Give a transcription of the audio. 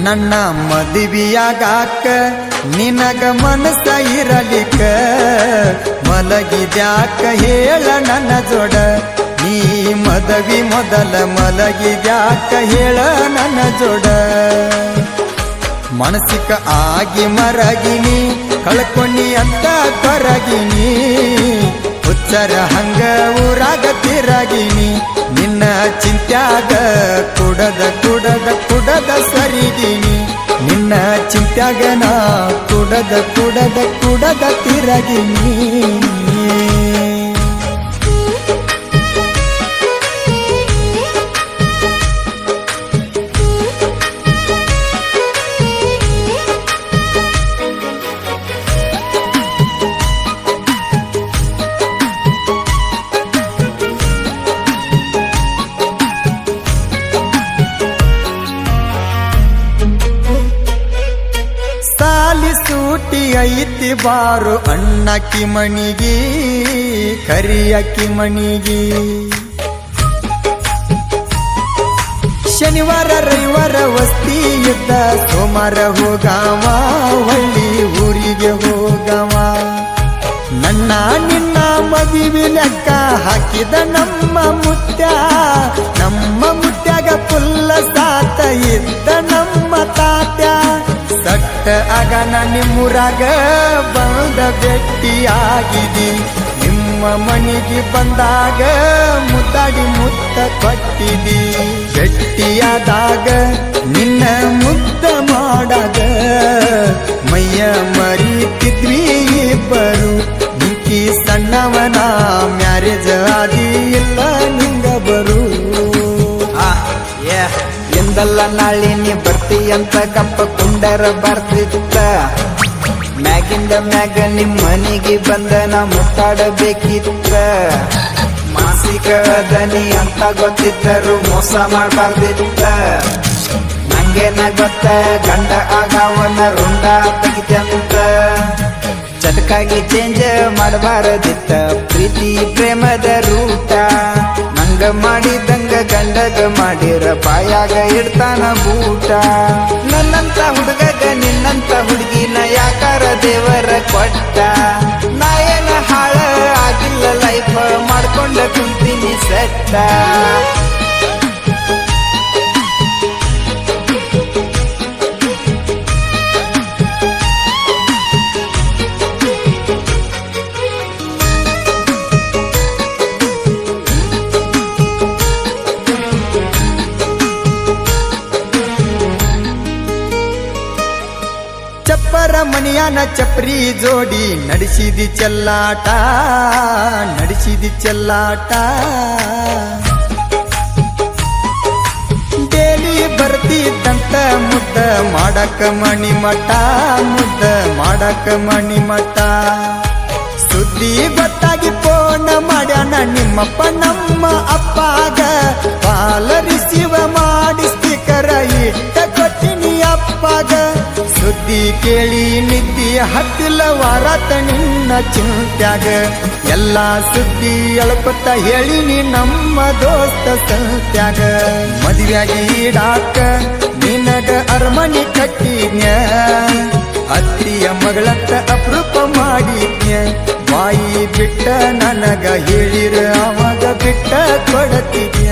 ನನ್ನ ಮದುವೆಯಾಗಾಕ ನಿನಗ ಮನಸ್ಸ ಇರಲಿಕ್ಕ ಮಲಗಿದ್ಯಾಕ ಹೇಳ ನನ್ನ ಜೋಡ ನೀ ಮದವಿ ಮೊದಲ ಮಲಗಿದ್ಯಾಕ ಹೇಳ ನನ್ನ ಜೋಡ ಮನಸ್ಸಿಕ ಆಗಿ ಮರಗಿನಿ ಕಳ್ಕೊಂಡಿ ಅಂತ ಕೊರಗಿನಿ ಹುಚ್ಚರ ಹಂಗ ಊರಾಗ ತಿರಗಿನಿ ನಿನ್ನ ಚಿಂತ್ಯಾಗ ಕುಡದ ಕುಡದ ಕುಡದ ಸರಿಗಿನಿ ನಿನ್ನ ಚಿಂತ್ಯಾಗ ನಾ ಕುಡದ ಕುಡದ ಕುಡದ ತಿರಗಿನಿ ಸೂಟಿ ಐತಿ ಬಾರು ಅಣ್ಣಕ್ಕಿ ಮಣಿಗಿ ಕರಿಯಕ್ಕಿ ಮಣಿಗಿ ಶನಿವಾರ ರವಿವಾರ ವಸ್ತಿ ಇದ್ದ ಸೋಮವಾರ ಹೋಗಾವ ಹಳ್ಳಿ ಊರಿಗೆ ಹೋಗವ ನನ್ನ ನಿನ್ನ ಮದುವೆ ಲೆಕ್ಕ ಹಾಕಿದ ನಮ್ಮ ಮುತ್ಯಾಗ ಪುಲ್ಲ ಸಾತ ಇದ್ದ ನಮ್ಮ ತಾತ್ಯ ಸಟ್ಟ ಆಗನ ನಿಮ್ಮೂರಾಗ ಬಂದ ಭೇಟಿಯಾಗಿದಿ ನಿಮ್ಮ ಮನೆಗೆ ಬಂದಾಗ ಮುದ್ದಾಡಿ ಮುತ್ತ ಕೊಟ್ಟಿದಿ ಭೇಟಿಯಾದಾಗ ನಿನ್ನ ಮುದ್ದ ಮಾಡಾಗ ಮೈಯ ಮರೀತಿದ್ವಿ ಇಬ್ಬರು ನಿಂಕಿ ಸಣ್ಣವನ ಮ್ಯಾರೇಜ್ ಆದಿ ಇಲ್ಲ ನಿಂಗ ಬರು ಎಂದಲ್ಲ ನಾಳೆ ನೀ ಬರ್ತಿ ಅಂತ ಕಪ್ಪ ಕುಂಡರ ಬರ್ತಿತ್ತ ಮ್ಯಾಗಿಂದ ಮ್ಯಾಗ ನಿಮ್ಮ ಮನೆಗೆ ಬಂದ ನಾ ಮುತ್ತಾಡಬೇಕಿತ್ತ ಮಾಸಿಕ ದನಿ ಅಂತ ಗೊತ್ತಿದ್ದರು ಮೋಸ ಮಾಡಬಾರ್ದಿತ್ತ ನಂಗೇನ ಗೊತ್ತ ಗಂಡ ಆಗವನ ರುಂಡ ತೆಗಿತಂತ ಚಟಕಾಗಿ ಚೇಂಜ್ ಮಾಡಬಾರದಿತ್ತ ಪ್ರೀತಿ ಪ್ರೇಮದ ರೂಟ ನಂಗ ಮಾಡಿದಂಗ ಗಂಡಗ ಮಾಡಿರ ಬಾಯಾಗ ಇಡ್ತಾನ ಬೂಟ ನನ್ನಂತ ಹುಡುಗಗ ನಿನ್ನಂತ ಹುಡುಗಿನ ಯಾಕಾರ ದೇವರ ಕೊಟ್ಟ ನಾ ಏನ ಹಾಳ ಆಗಿಲ್ಲ ಲೈಫ್ ಮಾಡ್ಕೊಂಡ ಕುಂತೀನಿ ಸೆಟ್ಟ ಚಪ್ಪರ ಮನಿಯಾನ ಚಪ್ರಿ ಜೋಡಿ ನಡೆಸಿದಿ ಚೆಲ್ಲಾಟ ಡೇಲಿ ಬರ್ತಿದ್ದಂತ ಮುದ್ದ ಮಾಡಕ ಮಣಿ ಮಠ ಸುದ್ದಿ ಗೊತ್ತಾಗಿ ಫೋನ್ ಮಾಡ್ಯಾನ ನಿಮ್ಮಪ್ಪ ನಮ್ಮ ಅಪ್ಪಾಗ ಪಾಲ ರಿಸೀವ್ ಮಾಡಿ ಸ್ಪೀಕರ ಇಟ್ಟ ಕೊಟ್ಟಿನಿ ಅಪ್ಪಾಗ ಸುದ್ದಿ ಕೇಳಿ ನಿದ್ದಿ ಹತ್ತಿಲ್ಲ ವಾರಾತ ನಿನ್ನ ಚಿಂತ್ಯಾಗ ಎಲ್ಲಾ ಸುದ್ದಿ ಎಳ್ಕೊತ್ತ ಹೇಳಿನಿ ನಮ್ಮ ದೋಸ್ತ ಸಂತ್ಯಾಗ ಮದುವೆಯಾಗಿ ಈಡಾಕ ನಿನಗ ಅರಮನಿ ಕಟ್ಟಿದ್ಯ ಅತ್ತಿಯ ಮಗಳತ್ತ ಅಪರೂಪ ಮಾಡಿದ್ಯ ಬಾಯಿ ಬಿಟ್ಟ ನನಗ ಹೇಳಿರ ಅವಾಗ ಬಿಟ್ಟ ಕೊಡತಿದ್ಯ